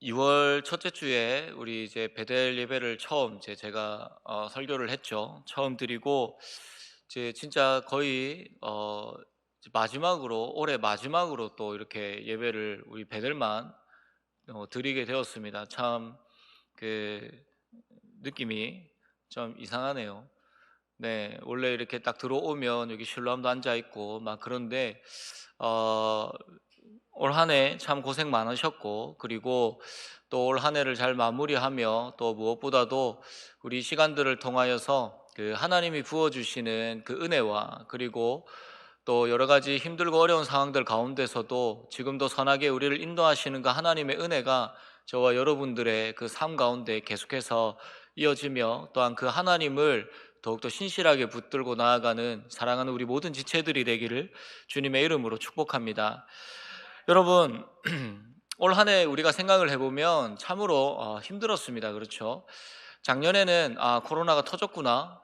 2월 첫째 주에 우리 이제 베델 예배를 처음 제가 설교를 했죠. 처음 드리고 이제 진짜 거의 이제 마지막으로 올해 마지막으로 또 이렇게 예배를 우리 베델만 드리게 되었습니다. 참 그 느낌이 좀 이상하네요. 네. 원래 이렇게 딱 들어오면 여기 신랑도 앉아 있고 막 그런데 어 올 한 해 참 고생 많으셨고, 그리고 또 올 한 해를 잘 마무리하며 또 무엇보다도 우리 시간들을 통하여서 그 하나님이 부어 주시는 그 은혜와, 그리고 또 여러 가지 힘들고 어려운 상황들 가운데서도 지금도 선하게 우리를 인도하시는 그 하나님의 은혜가 저와 여러분들의 그 삶 가운데 계속해서 이어지며, 또한 그 하나님을 더욱더 신실하게 붙들고 나아가는 사랑하는 우리 모든 지체들이 되기를 주님의 이름으로 축복합니다. 여러분, 올 한 해 우리가 생각을 해보면 참으로 힘들었습니다. 그렇죠? 작년에는 코로나가 터졌구나,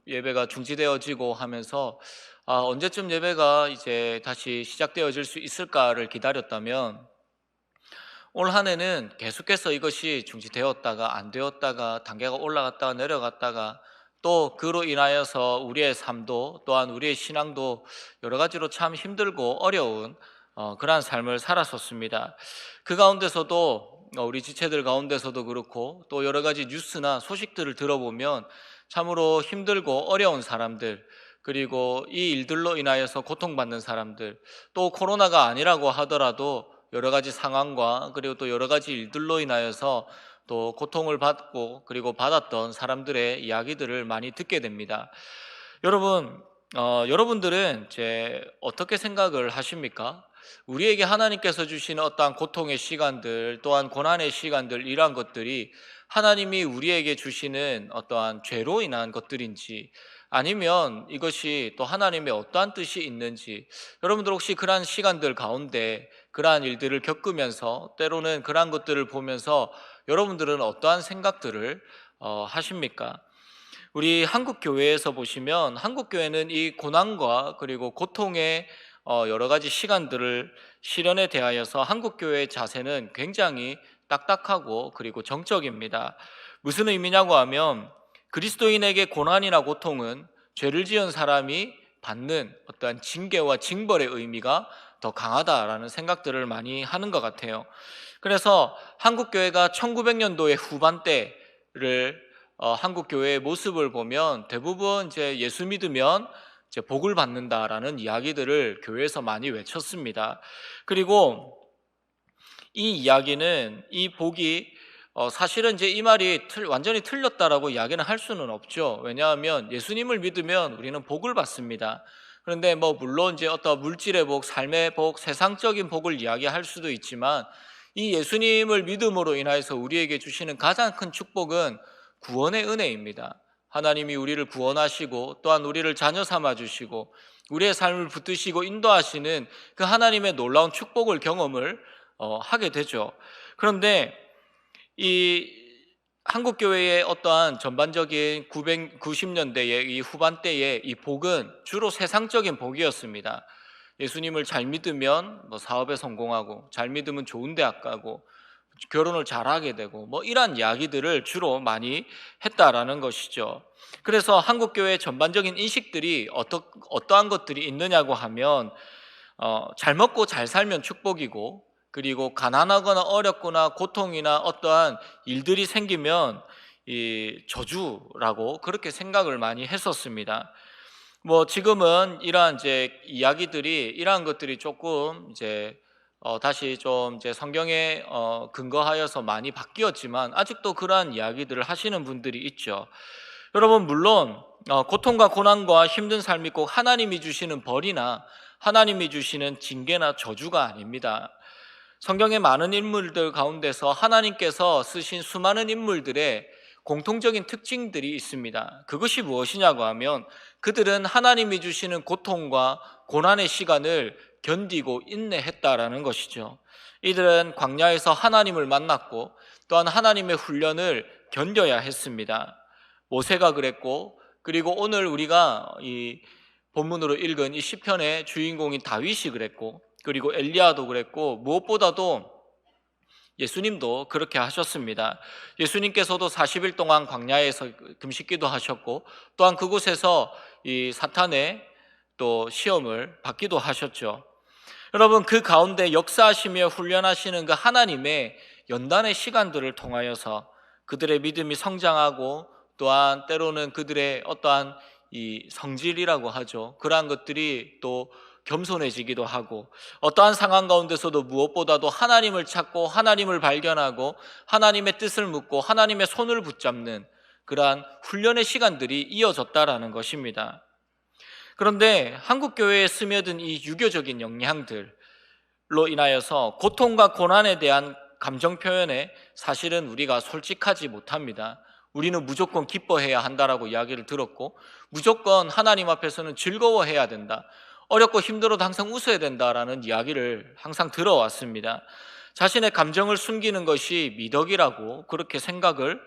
예배가 중지되어지고 하면서 언제쯤 예배가 이제 다시 시작되어질 수 있을까를 기다렸다면, 올 한 해는 계속해서 이것이 중지되었다가 안 되었다가 단계가 올라갔다가 내려갔다가, 또 그로 인하여서 우리의 삶도 또한 우리의 신앙도 여러 가지로 참 힘들고 어려운 그러한 삶을 살았었습니다. 그 가운데서도 우리 지체들 가운데서도 그렇고, 또 여러 가지 뉴스나 소식들을 들어보면 참으로 힘들고 어려운 사람들, 그리고 이 일들로 인하여서 고통받는 사람들, 또 코로나가 아니라고 하더라도 여러 가지 상황과 그리고 또 여러 가지 일들로 인하여서 또 고통을 받고 그리고 받았던 사람들의 이야기들을 많이 듣게 됩니다. 여러분, 여러분들은 이제 어떻게 생각을 하십니까? 우리에게 하나님께서 주시는 어떠한 고통의 시간들, 또한 고난의 시간들, 이러한 것들이 하나님이 우리에게 주시는 어떠한 죄로 인한 것들인지, 아니면 이것이 또 하나님의 어떠한 뜻이 있는지, 여러분들 혹시 그러한 시간들 가운데 그러한 일들을 겪으면서 때로는 그러한 것들을 보면서 여러분들은 어떠한 생각들을 하십니까? 우리 한국 교회에서 보시면, 한국 교회는 이 고난과 그리고 고통의 여러 가지 시간들을 실현에 대하여서 한국 교회의 자세는 굉장히 딱딱하고 그리고 정적입니다. 무슨 의미냐고 하면, 그리스도인에게 고난이나 고통은 죄를 지은 사람이 받는 어떠한 징계와 징벌의 의미가 더 강하다라는 생각들을 많이 하는 것 같아요. 그래서 한국 교회가 1900년도의 후반대를 한국 교회의 모습을 보면 대부분 이제 예수 믿으면 이제 복을 받는다라는 이야기들을 교회에서 많이 외쳤습니다. 그리고 이 이야기는, 이 복이 사실은 이제 이 말이 완전히 틀렸다라고 이야기는 할 수는 없죠. 왜냐하면 예수님을 믿으면 우리는 복을 받습니다. 그런데 뭐 물론 이제 어떤 물질의 복, 삶의 복, 세상적인 복을 이야기할 수도 있지만, 이 예수님을 믿음으로 인하여서 우리에게 주시는 가장 큰 축복은 구원의 은혜입니다. 하나님이 우리를 구원하시고 또한 우리를 자녀 삼아 주시고 우리의 삶을 붙드시고 인도하시는 그 하나님의 놀라운 축복을 경험을 하게 되죠. 그런데 이 한국 교회의 어떠한 전반적인 990년대의 이 후반대의 이 복은 주로 세상적인 복이었습니다. 예수님을 잘 믿으면 뭐 사업에 성공하고, 잘 믿으면 좋은 대학 가고, 결혼을 잘하게 되고, 뭐 이러한 이야기들을 주로 많이 했다라는 것이죠. 그래서 한국 교회의 전반적인 인식들이 어떠한 것들이 있느냐고 하면, 잘 먹고 잘 살면 축복이고, 그리고 가난하거나 어렵거나 고통이나 어떠한 일들이 생기면 이 저주라고 그렇게 생각을 많이 했었습니다. 뭐 지금은 이러한 이제 이야기들이, 이러한 것들이 조금 이제 다시 좀 이제 성경에 근거하여서 많이 바뀌었지만, 아직도 그러한 이야기들을 하시는 분들이 있죠. 여러분, 물론 고통과 고난과 힘든 삶이 꼭 하나님이 주시는 벌이나 하나님이 주시는 징계나 저주가 아닙니다. 성경의 많은 인물들 가운데서 하나님께서 쓰신 수많은 인물들의 공통적인 특징들이 있습니다. 그것이 무엇이냐고 하면, 그들은 하나님이 주시는 고통과 고난의 시간을 견디고 인내했다라는 것이죠. 이들은 광야에서 하나님을 만났고 또한 하나님의 훈련을 견뎌야 했습니다. 모세가 그랬고, 그리고 오늘 우리가 이 본문으로 읽은 이 시편의 주인공인 다윗이 그랬고, 그리고 엘리야도 그랬고, 무엇보다도 예수님도 그렇게 하셨습니다. 예수님께서도 40일 동안 광야에서 금식기도 하셨고, 또한 그곳에서 이 사탄의 또 시험을 받기도 하셨죠. 여러분, 그 가운데 역사하시며 훈련하시는 그 하나님의 연단의 시간들을 통하여서 그들의 믿음이 성장하고, 또한 때로는 그들의 어떠한 이 성질이라고 하죠, 그러한 것들이 또 겸손해지기도 하고, 어떠한 상황 가운데서도 무엇보다도 하나님을 찾고 하나님을 발견하고 하나님의 뜻을 묻고 하나님의 손을 붙잡는 그러한 훈련의 시간들이 이어졌다라는 것입니다. 그런데 한국 교회에 스며든 이 유교적인 영향들로 인하여서 고통과 고난에 대한 감정 표현에 사실은 우리가 솔직하지 못합니다. 우리는 무조건 기뻐해야 한다라고 이야기를 들었고, 무조건 하나님 앞에서는 즐거워해야 된다, 어렵고 힘들어도 항상 웃어야 된다라는 이야기를 항상 들어왔습니다. 자신의 감정을 숨기는 것이 미덕이라고 그렇게 생각을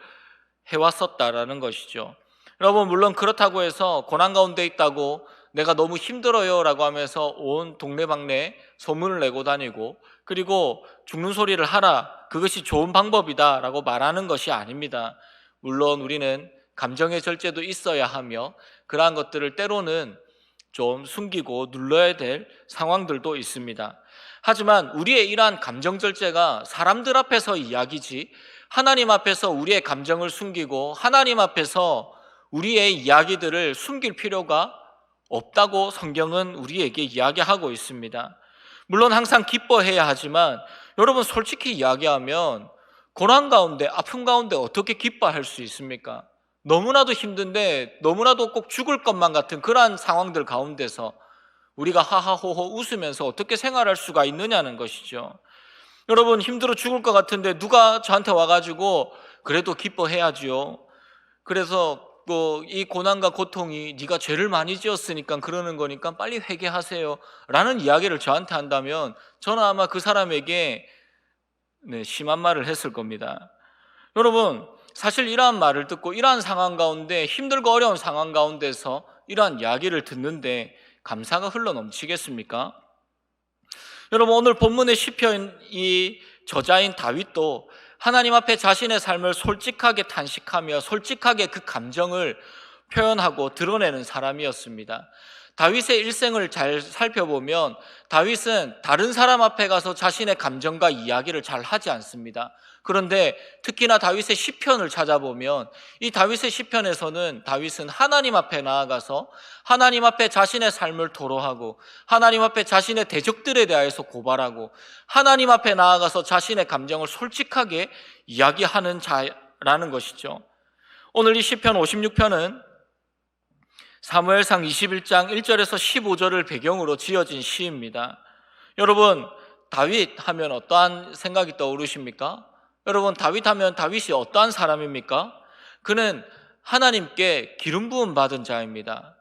해왔었다라는 것이죠. 여러분, 물론 그렇다고 해서 고난 가운데 있다고 내가 너무 힘들어요 라고 하면서 온 동네방네 소문을 내고 다니고, 그리고 죽는 소리를 하라, 그것이 좋은 방법이다 라고 말하는 것이 아닙니다. 물론 우리는 감정의 절제도 있어야 하며 그러한 것들을 때로는 좀 숨기고 눌러야 될 상황들도 있습니다. 하지만 우리의 이러한 감정 절제가 사람들 앞에서 이야기지, 하나님 앞에서 우리의 감정을 숨기고 하나님 앞에서 우리의 이야기들을 숨길 필요가 없다고 성경은 우리에게 이야기하고 있습니다. 물론 항상 기뻐해야 하지만, 여러분 솔직히 이야기하면 고난 가운데, 아픔 가운데 어떻게 기뻐할 수 있습니까? 너무나도 힘든데, 너무나도 꼭 죽을 것만 같은 그러한 상황들 가운데서 우리가 하하호호 웃으면서 어떻게 생활할 수가 있느냐는 것이죠. 여러분, 힘들어 죽을 것 같은데 누가 저한테 와가지고 그래도 기뻐해야지요, 그래서 이 고난과 고통이 네가 죄를 많이 지었으니까 그러는 거니까 빨리 회개하세요 라는 이야기를 저한테 한다면, 저는 아마 그 사람에게 심한 말을 했을 겁니다. 여러분, 사실 이러한 말을 듣고 이러한 상황 가운데, 힘들고 어려운 상황 가운데서 이러한 이야기를 듣는데 감사가 흘러 넘치겠습니까? 여러분, 오늘 본문의 시편 이 저자인 다윗도 하나님 앞에 자신의 삶을 솔직하게 탄식하며 솔직하게 그 감정을 표현하고 드러내는 사람이었습니다. 다윗의 일생을 잘 살펴보면 다윗은 다른 사람 앞에 가서 자신의 감정과 이야기를 잘 하지 않습니다. 그런데 특히나 다윗의 시편을 찾아보면 이 다윗의 시편에서는 다윗은 하나님 앞에 나아가서 하나님 앞에 자신의 삶을 토로하고 하나님 앞에 자신의 대적들에 대해서 고발하고 하나님 앞에 나아가서 자신의 감정을 솔직하게 이야기하는 자라는 것이죠. 오늘 이 시편 56편은 사무엘상 21장 1절에서 15절을 배경으로 지어진 시입니다. 여러분, 다윗 하면 어떠한 생각이 떠오르십니까? 여러분, 다윗 하면 다윗이 어떠한 사람입니까? 그는 하나님께 기름 부음 받은 자입니다.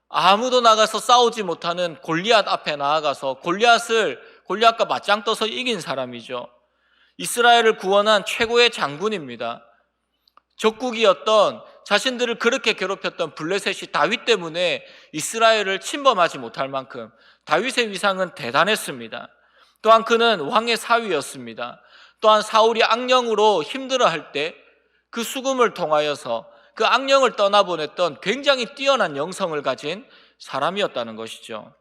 아무도 나가서 싸우지 못하는 골리앗 앞에 나아가서 골리앗과 맞짱 떠서 이긴 사람이죠. 이스라엘을 구원한 최고의 장군입니다. 적국이었던, 자신들을 그렇게 괴롭혔던 블레셋이 다윗 때문에 이스라엘을 침범하지 못할 만큼 다윗의 위상은 대단했습니다. 또한 그는 왕의 사위였습니다. 또한 사울이 악령으로 힘들어할 때 그 수금을 통하여서 그 악령을 떠나보냈던 굉장히 뛰어난 영성을 가진 사람이었다는 것이죠.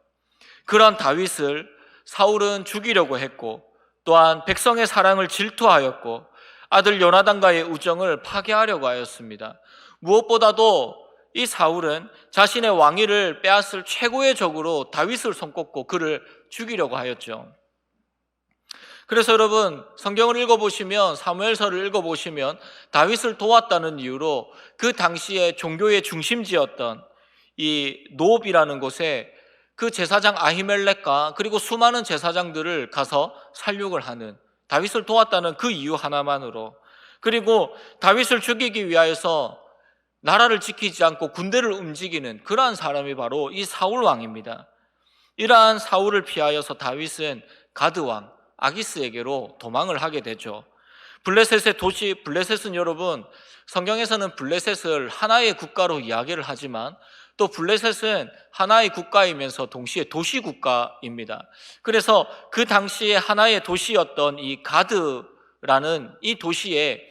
그런 다윗을 사울은 죽이려고 했고, 또한 백성의 사랑을 질투하였고 아들 요나단과의 우정을 파괴하려고 하였습니다. 무엇보다도 이 사울은 자신의 왕위를 빼앗을 최고의 적으로 다윗을 손꼽고 그를 죽이려고 하였죠. 그래서 여러분, 성경을 읽어보시면, 사무엘서를 읽어보시면 다윗을 도왔다는 이유로 그 당시에 종교의 중심지였던 이 노업이라는 곳에 그 제사장 아히멜렉과 그리고 수많은 제사장들을 가서 살육을 하는, 다윗을 도왔다는 그 이유 하나만으로, 그리고 다윗을 죽이기 위하여서 나라를 지키지 않고 군대를 움직이는 그러한 사람이 바로 이 사울 왕입니다. 이러한 사울을 피하여서 다윗은 가드 왕 아기스에게로 도망을 하게 되죠. 블레셋의 도시, 블레셋은 여러분, 성경에서는 블레셋을 하나의 국가로 이야기를 하지만 또 블레셋은 하나의 국가이면서 동시에 도시 국가입니다. 그래서 그 당시에 하나의 도시였던 이 가드 가드라는 이 도시에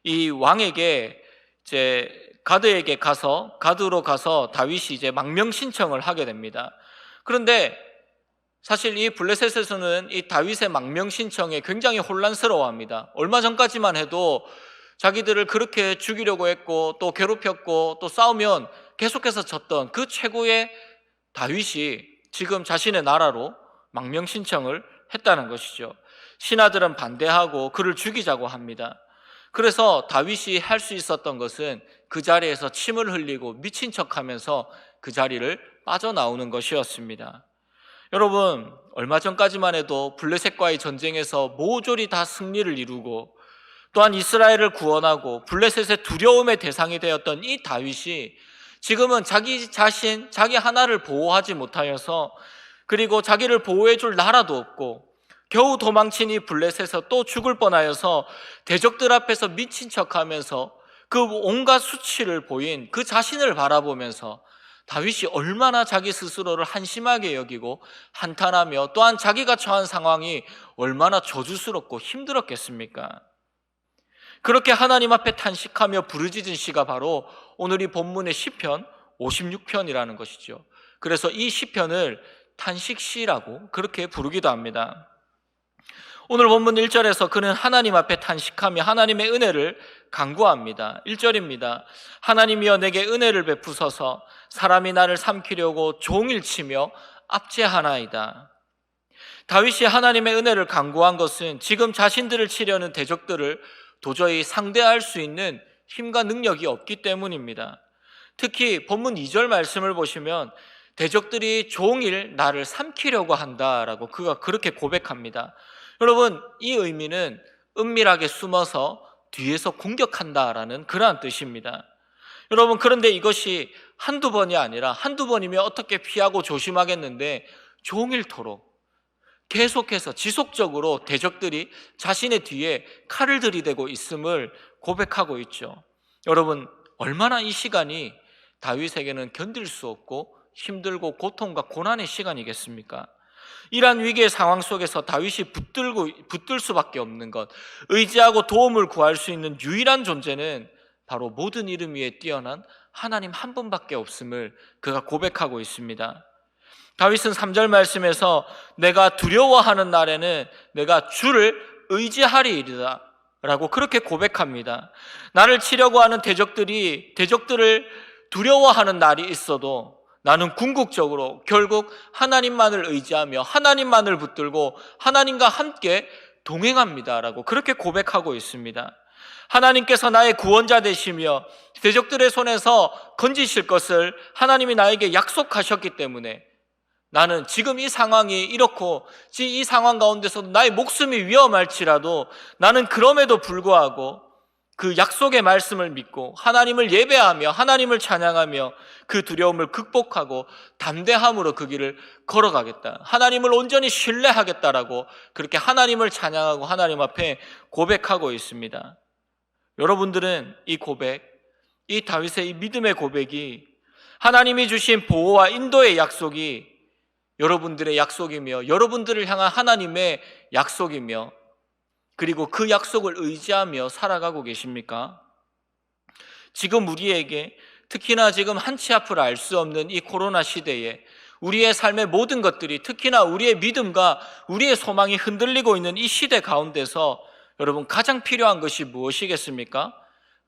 이 왕에게 이제 가드로 가서 다윗이 이제 망명 신청을 하게 됩니다. 그런데 사실 이 블레셋에서는 이 다윗의 망명 신청에 굉장히 혼란스러워합니다. 얼마 전까지만 해도 자기들을 그렇게 죽이려고 했고 또 괴롭혔고 또 싸우면 계속해서 졌던 그 최고의 다윗이 지금 자신의 나라로 망명 신청을 했다는 것이죠. 신하들은 반대하고 그를 죽이자고 합니다. 그래서 다윗이 할 수 있었던 것은 그 자리에서 침을 흘리고 미친 척하면서 그 자리를 빠져나오는 것이었습니다. 여러분, 얼마 전까지만 해도 블레셋과의 전쟁에서 모조리 다 승리를 이루고 또한 이스라엘을 구원하고 블레셋의 두려움의 대상이 되었던 이 다윗이 지금은 자기 자신, 자기 하나를 보호하지 못하여서, 그리고 자기를 보호해줄 나라도 없고 겨우 도망친 이 블레셋에서 또 죽을 뻔하여서 대적들 앞에서 미친 척하면서 그 온갖 수치를 보인 그 자신을 바라보면서 다윗이 얼마나 자기 스스로를 한심하게 여기고 한탄하며 또한 자기가 처한 상황이 얼마나 저주스럽고 힘들었겠습니까? 그렇게 하나님 앞에 탄식하며 부르짖은 시가 바로 오늘 이 본문의 시편 56편이라는 것이죠. 그래서 이 시편을 탄식시라고 그렇게 부르기도 합니다. 오늘 본문 1절에서 그는 하나님 앞에 탄식하며 하나님의 은혜를 간구합니다. 1절입니다. 하나님이여 내게 은혜를 베푸소서. 사람이 나를 삼키려고 종일 치며 압제하나이다. 다윗이 하나님의 은혜를 간구한 것은 지금 자신들을 치려는 대적들을 도저히 상대할 수 있는 힘과 능력이 없기 때문입니다. 특히 본문 2절 말씀을 보시면 대적들이 종일 나를 삼키려고 한다라고 그가 그렇게 고백합니다. 여러분, 이 의미는 은밀하게 숨어서 뒤에서 공격한다라는 그러한 뜻입니다. 여러분, 그런데 이것이 한두 번이 아니라 한두 번이면 어떻게 피하고 조심하겠는데 종일토록 계속해서 지속적으로 대적들이 자신의 뒤에 칼을 들이대고 있음을 고백하고 있죠. 여러분, 얼마나 이 시간이 다윗에게는 견딜 수 없고 힘들고 고통과 고난의 시간이겠습니까? 이러한 위기의 상황 속에서 다윗이 붙들 수밖에 없는 것, 의지하고 도움을 구할 수 있는 유일한 존재는 바로 모든 이름 위에 뛰어난 하나님 한 분밖에 없음을 그가 고백하고 있습니다. 다윗은 3절 말씀에서 내가 두려워하는 날에는 내가 주를 의지하리이다 라고 그렇게 고백합니다. 나를 치려고 하는 대적들을 두려워하는 날이 있어도 나는 궁극적으로 결국 하나님만을 의지하며 하나님만을 붙들고 하나님과 함께 동행합니다 라고 그렇게 고백하고 있습니다. 하나님께서 나의 구원자 되시며 대적들의 손에서 건지실 것을 하나님이 나에게 약속하셨기 때문에 나는 지금 이 상황이 이렇고 이 상황 가운데서도 나의 목숨이 위험할지라도 나는 그럼에도 불구하고 그 약속의 말씀을 믿고 하나님을 예배하며 하나님을 찬양하며 그 두려움을 극복하고 담대함으로 그 길을 걸어가겠다, 하나님을 온전히 신뢰하겠다라고 그렇게 하나님을 찬양하고 하나님 앞에 고백하고 있습니다. 여러분들은 이 고백, 이 다윗의 이 믿음의 고백이 하나님이 주신 보호와 인도의 약속이 여러분들의 약속이며 여러분들을 향한 하나님의 약속이며 그리고 그 약속을 의지하며 살아가고 계십니까? 지금 우리에게 특히나 지금 한치 앞을 알 수 없는 이 코로나 시대에 우리의 삶의 모든 것들이 특히나 우리의 믿음과 우리의 소망이 흔들리고 있는 이 시대 가운데서 여러분 가장 필요한 것이 무엇이겠습니까?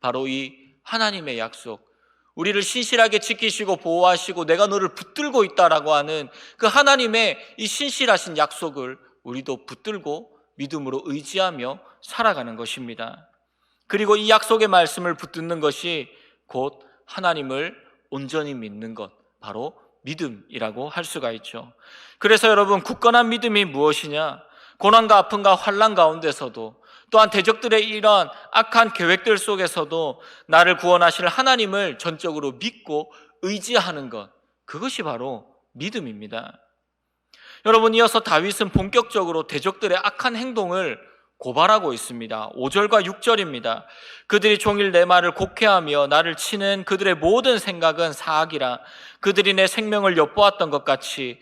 바로 이 하나님의 약속, 우리를 신실하게 지키시고 보호하시고 내가 너를 붙들고 있다라고 하는 그 하나님의 이 신실하신 약속을 우리도 붙들고 믿음으로 의지하며 살아가는 것입니다. 그리고 이 약속의 말씀을 붙드는 것이 곧 하나님을 온전히 믿는 것, 바로 믿음이라고 할 수가 있죠. 그래서 여러분, 굳건한 믿음이 무엇이냐? 고난과 아픔과 환난 가운데서도 또한 대적들의 이런 악한 계획들 속에서도 나를 구원하실 하나님을 전적으로 믿고 의지하는 것, 그것이 바로 믿음입니다. 여러분, 이어서 다윗은 본격적으로 대적들의 악한 행동을 고발하고 있습니다. 5절과 6절입니다. 그들이 종일 내 말을 곡해하며 나를 치는 그들의 모든 생각은 사악이라. 그들이 내 생명을 엿보았던 것 같이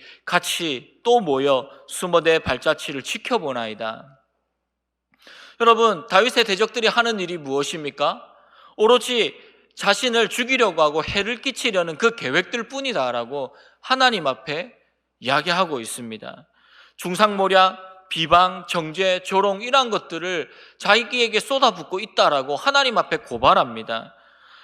또 모여 숨어 내 발자취를 지켜보나이다. 여러분, 다윗의 대적들이 하는 일이 무엇입니까? 오로지 자신을 죽이려고 하고 해를 끼치려는 그 계획들 뿐이다라고 하나님 앞에 이야기하고 있습니다. 중상모략, 비방, 정죄, 조롱 이러한 것들을 자기에게 쏟아붓고 있다라고 하나님 앞에 고발합니다.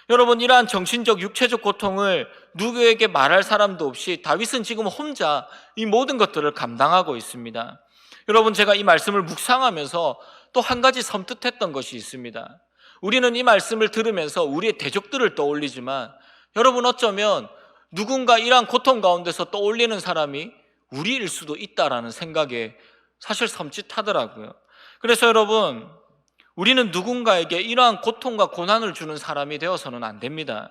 여러분, 이러한 정신적, 육체적 고통을 누구에게 말할 사람도 없이 다윗은 지금 혼자 이 모든 것들을 감당하고 있습니다. 여러분, 제가 이 말씀을 묵상하면서 또 한 가지 섬뜩했던 것이 있습니다. 우리는 이 말씀을 들으면서 우리의 대적들을 떠올리지만 여러분, 어쩌면 누군가 이러한 고통 가운데서 떠올리는 사람이 우리일 수도 있다라는 생각에 사실 섬찟하더라고요. 그래서 여러분, 우리는 누군가에게 이러한 고통과 고난을 주는 사람이 되어서는 안 됩니다.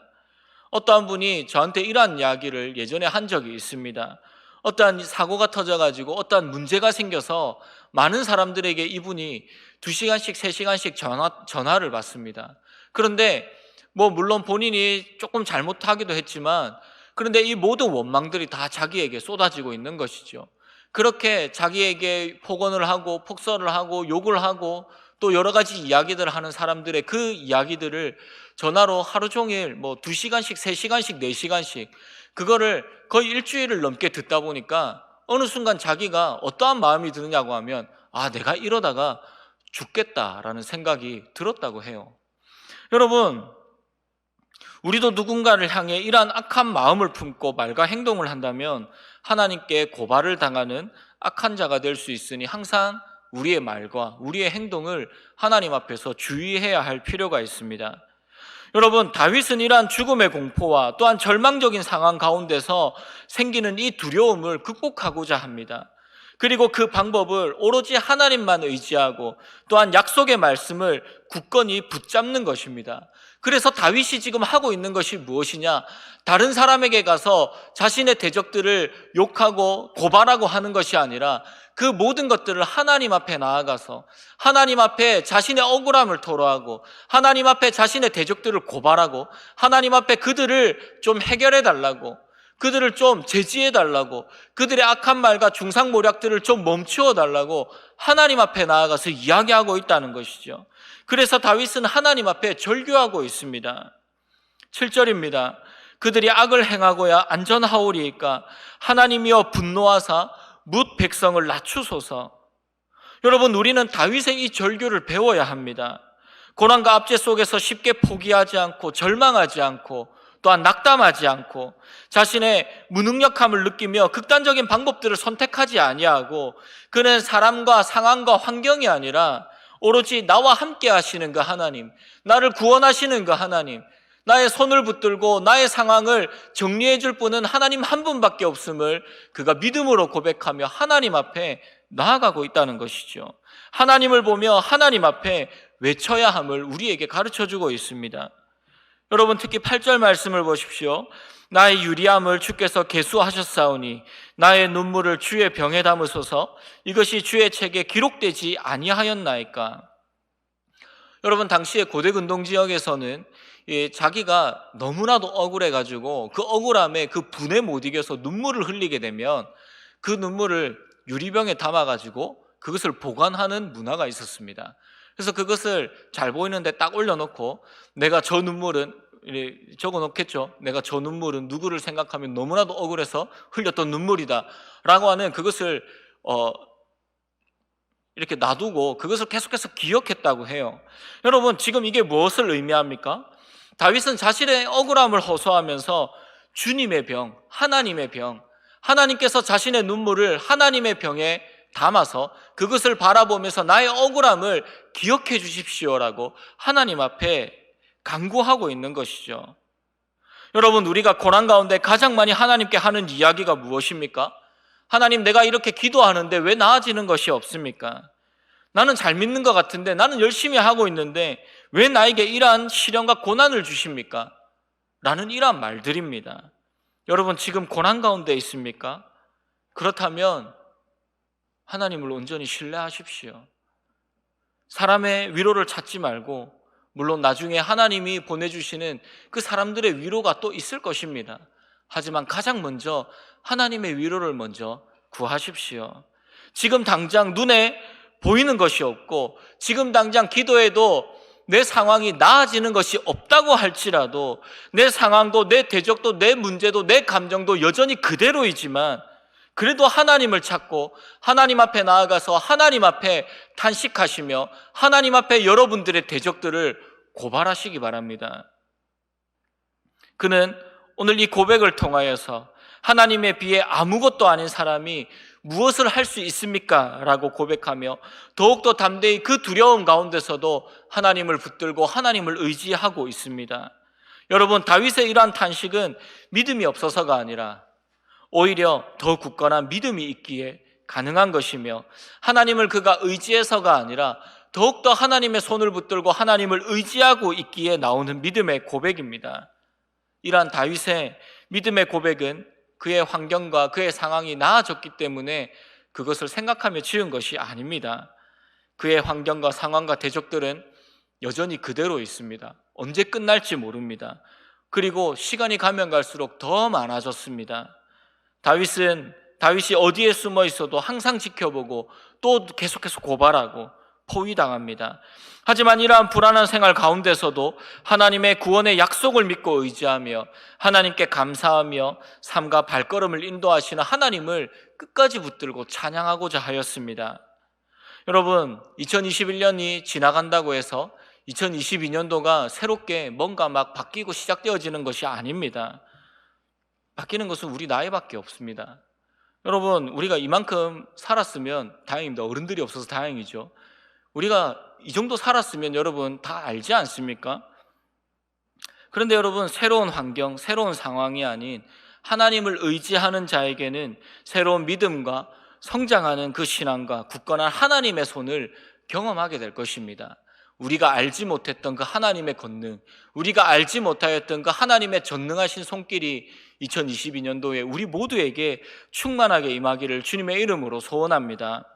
어떠한 분이 저한테 이러한 이야기를 예전에 한 적이 있습니다. 어떠한 사고가 터져가지고 어떠한 문제가 생겨서 많은 사람들에게 이분이 2시간씩 3시간씩 전화를 받습니다. 그런데 물론 본인이 조금 잘못하기도 했지만 그런데 이 모든 원망들이 다 자기에게 쏟아지고 있는 것이죠. 그렇게 자기에게 폭언을 하고 폭설을 하고 욕을 하고 또 여러 가지 이야기들을 하는 사람들의 그 이야기들을 전화로 하루 종일 2시간씩 3시간씩 4시간씩 그거를 거의 일주일을 넘게 듣다 보니까 어느 순간 자기가 어떠한 마음이 드느냐고 하면 내가 이러다가 죽겠다라는 생각이 들었다고 해요. 여러분, 우리도 누군가를 향해 이러한 악한 마음을 품고 말과 행동을 한다면 하나님께 고발을 당하는 악한 자가 될 수 있으니 항상 우리의 말과 우리의 행동을 하나님 앞에서 주의해야 할 필요가 있습니다. 여러분, 다윗은 이러한 죽음의 공포와 또한 절망적인 상황 가운데서 생기는 이 두려움을 극복하고자 합니다. 그리고 그 방법을 오로지 하나님만 의지하고 또한 약속의 말씀을 굳건히 붙잡는 것입니다. 그래서 다윗이 지금 하고 있는 것이 무엇이냐? 다른 사람에게 가서 자신의 대적들을 욕하고 고발하고 하는 것이 아니라 그 모든 것들을 하나님 앞에 나아가서 하나님 앞에 자신의 억울함을 토로하고 하나님 앞에 자신의 대적들을 고발하고 하나님 앞에 그들을 좀 해결해 달라고, 그들을 좀 제지해 달라고, 그들의 악한 말과 중상모략들을 좀 멈추어 달라고 하나님 앞에 나아가서 이야기하고 있다는 것이죠. 그래서 다윗은 하나님 앞에 절규하고 있습니다. 7절입니다. 그들이 악을 행하고야 안전하오리이까 하나님이여 분노하사 뭇 백성을 낮추소서. 여러분, 우리는 다윗의 이 절규를 배워야 합니다. 고난과 압제 속에서 쉽게 포기하지 않고 절망하지 않고 또한 낙담하지 않고 자신의 무능력함을 느끼며 극단적인 방법들을 선택하지 아니하고 그는 사람과 상황과 환경이 아니라 오로지 나와 함께 하시는 그 하나님, 나를 구원하시는 그 하나님, 나의 손을 붙들고 나의 상황을 정리해 줄 분은 하나님 한 분밖에 없음을 그가 믿음으로 고백하며 하나님 앞에 나아가고 있다는 것이죠. 하나님을 보며 하나님 앞에 외쳐야 함을 우리에게 가르쳐주고 있습니다. 여러분, 특히 8절 말씀을 보십시오. 나의 유리함을 주께서 계수하셨사오니 나의 눈물을 주의 병에 담으소서. 이것이 주의 책에 기록되지 아니하였나이까. 여러분, 당시에 고대 근동 지역에서는 자기가 너무나도 억울해가지고 그 억울함에 그 분에 못 이겨서 눈물을 흘리게 되면 그 눈물을 유리병에 담아가지고 그것을 보관하는 문화가 있었습니다. 그래서 그것을 잘 보이는데 딱 올려놓고 내가 저 눈물은 적어놓겠죠. 내가 저 눈물은 누구를 생각하면 너무나도 억울해서 흘렸던 눈물이다 라고 하는 그것을 이렇게 놔두고 그것을 계속해서 기억했다고 해요. 여러분, 지금 이게 무엇을 의미합니까? 다윗은 자신의 억울함을 호소하면서 주님의 병, 하나님의 병, 하나님께서 자신의 눈물을 하나님의 병에 담아서 그것을 바라보면서 나의 억울함을 기억해 주십시오라고 하나님 앞에 간구하고 있는 것이죠. 여러분, 우리가 고난 가운데 가장 많이 하나님께 하는 이야기가 무엇입니까? 하나님, 내가 이렇게 기도하는데 왜 나아지는 것이 없습니까? 나는 잘 믿는 것 같은데, 나는 열심히 하고 있는데 왜 나에게 이러한 시련과 고난을 주십니까? 라는 이러한 말들입니다. 여러분, 지금 고난 가운데 있습니까? 그렇다면 하나님을 온전히 신뢰하십시오. 사람의 위로를 찾지 말고, 물론 나중에 하나님이 보내주시는 그 사람들의 위로가 또 있을 것입니다. 하지만 가장 먼저 하나님의 위로를 먼저 구하십시오. 지금 당장 눈에 보이는 것이 없고 지금 당장 기도해도 내 상황이 나아지는 것이 없다고 할지라도 내 상황도 내 대적도 내 문제도 내 감정도 여전히 그대로이지만 그래도 하나님을 찾고 하나님 앞에 나아가서 하나님 앞에 탄식하시며 하나님 앞에 여러분들의 대적들을 고발하시기 바랍니다. 그는 오늘 이 고백을 통하여서 하나님에 비해 아무것도 아닌 사람이 무엇을 할 수 있습니까? 라고 고백하며 더욱더 담대히 그 두려움 가운데서도 하나님을 붙들고 하나님을 의지하고 있습니다. 여러분, 다윗의 이러한 탄식은 믿음이 없어서가 아니라 오히려 더 굳건한 믿음이 있기에 가능한 것이며 하나님을 그가 의지해서가 아니라 더욱더 하나님의 손을 붙들고 하나님을 의지하고 있기에 나오는 믿음의 고백입니다. 이러한 다윗의 믿음의 고백은 그의 환경과 그의 상황이 나아졌기 때문에 그것을 생각하며 지은 것이 아닙니다. 그의 환경과 상황과 대적들은 여전히 그대로 있습니다. 언제 끝날지 모릅니다. 그리고 시간이 가면 갈수록 더 많아졌습니다. 다윗이 어디에 숨어 있어도 항상 지켜보고 또 계속해서 고발하고 포위당합니다. 하지만 이러한 불안한 생활 가운데서도 하나님의 구원의 약속을 믿고 의지하며 하나님께 감사하며 삶과 발걸음을 인도하시는 하나님을 끝까지 붙들고 찬양하고자 하였습니다. 여러분, 2021년이 지나간다고 해서 2022년도가 새롭게 뭔가 막 바뀌고 시작되어지는 것이 아닙니다. 바뀌는 것은 우리 나이밖에 없습니다. 여러분, 우리가 이만큼 살았으면 다행입니다. 어른들이 없어서 다행이죠. 우리가 이 정도 살았으면 여러분 다 알지 않습니까? 그런데 여러분, 새로운 환경, 새로운 상황이 아닌 하나님을 의지하는 자에게는 새로운 믿음과 성장하는 그 신앙과 굳건한 하나님의 손을 경험하게 될 것입니다. 우리가 알지 못했던 그 하나님의 권능, 우리가 알지 못하였던 그 하나님의 전능하신 손길이 2022년도에 우리 모두에게 충만하게 임하기를 주님의 이름으로 소원합니다.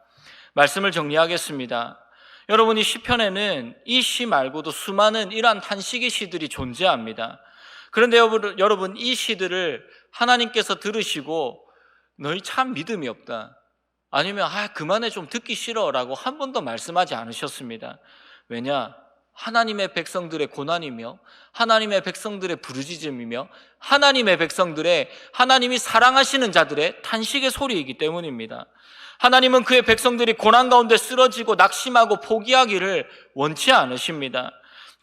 말씀을 정리하겠습니다. 여러분이 시편에는 이 시 말고도 수많은 이러한 탄식의 시들이 존재합니다. 그런데 여러분, 이 시들을 하나님께서 들으시고 너희 참 믿음이 없다, 아니면 그만해, 좀 듣기 싫어 라고 한 번도 말씀하지 않으셨습니다. 왜냐? 하나님의 백성들의 고난이며 하나님의 백성들의 부르짖음이며 하나님의 백성들의, 하나님이 사랑하시는 자들의 탄식의 소리이기 때문입니다. 하나님은 그의 백성들이 고난 가운데 쓰러지고 낙심하고 포기하기를 원치 않으십니다.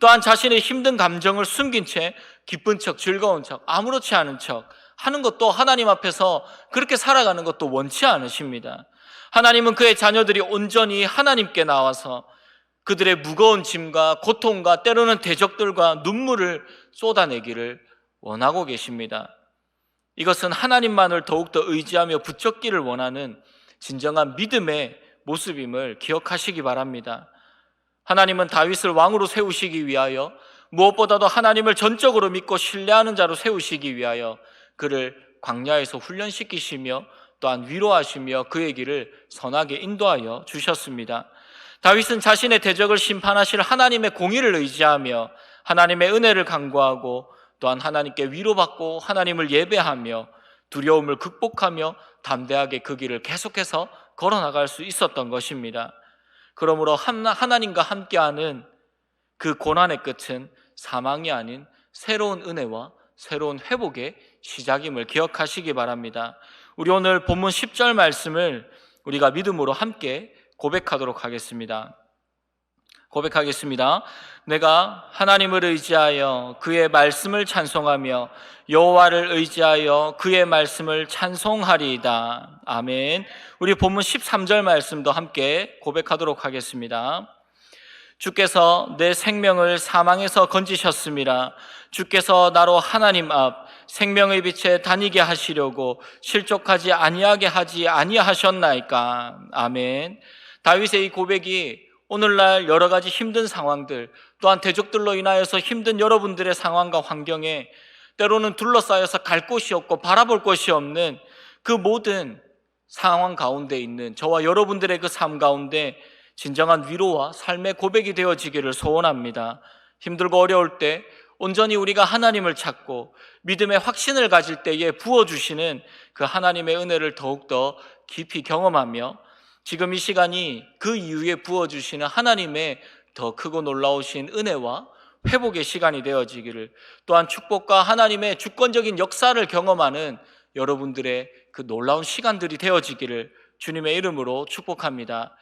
또한 자신의 힘든 감정을 숨긴 채 기쁜 척, 즐거운 척, 아무렇지 않은 척 하는 것도, 하나님 앞에서 그렇게 살아가는 것도 원치 않으십니다. 하나님은 그의 자녀들이 온전히 하나님께 나와서 그들의 무거운 짐과 고통과 때로는 대적들과 눈물을 쏟아내기를 원하고 계십니다. 이것은 하나님만을 더욱더 의지하며 붙잡기를 원하는 진정한 믿음의 모습임을 기억하시기 바랍니다. 하나님은 다윗을 왕으로 세우시기 위하여, 무엇보다도 하나님을 전적으로 믿고 신뢰하는 자로 세우시기 위하여 그를 광야에서 훈련시키시며 또한 위로하시며 그의 길을 선하게 인도하여 주셨습니다. 다윗은 자신의 대적을 심판하실 하나님의 공의를 의지하며 하나님의 은혜를 간구하고 또한 하나님께 위로받고 하나님을 예배하며 두려움을 극복하며 담대하게 그 길을 계속해서 걸어나갈 수 있었던 것입니다. 그러므로 하나님과 함께하는 그 고난의 끝은 사망이 아닌 새로운 은혜와 새로운 회복의 시작임을 기억하시기 바랍니다. 우리 오늘 본문 10절 말씀을 우리가 믿음으로 함께 고백하도록 하겠습니다. 고백하겠습니다. 내가 하나님을 의지하여 그의 말씀을 찬송하며 여호와를 의지하여 그의 말씀을 찬송하리이다. 아멘. 우리 본문 13절 말씀도 함께 고백하도록 하겠습니다. 주께서 내 생명을 사망에서 건지셨음이라. 주께서 나로 하나님 앞 생명의 빛에 다니게 하시려고 실족하지 아니하게 하지 아니하셨나이까. 아멘. 다윗의 이 고백이 오늘날 여러 가지 힘든 상황들, 또한 대적들로 인하여서 힘든 여러분들의 상황과 환경에 때로는 둘러싸여서 갈 곳이 없고 바라볼 곳이 없는 그 모든 상황 가운데 있는 저와 여러분들의 그 삶 가운데 진정한 위로와 삶의 고백이 되어지기를 소원합니다. 힘들고 어려울 때 온전히 우리가 하나님을 찾고 믿음의 확신을 가질 때에 부어주시는 그 하나님의 은혜를 더욱더 깊이 경험하며 지금 이 시간이 그 이후에 부어주시는 하나님의 더 크고 놀라우신 은혜와 회복의 시간이 되어지기를, 또한 축복과 하나님의 주권적인 역사를 경험하는 여러분들의 그 놀라운 시간들이 되어지기를 주님의 이름으로 축복합니다.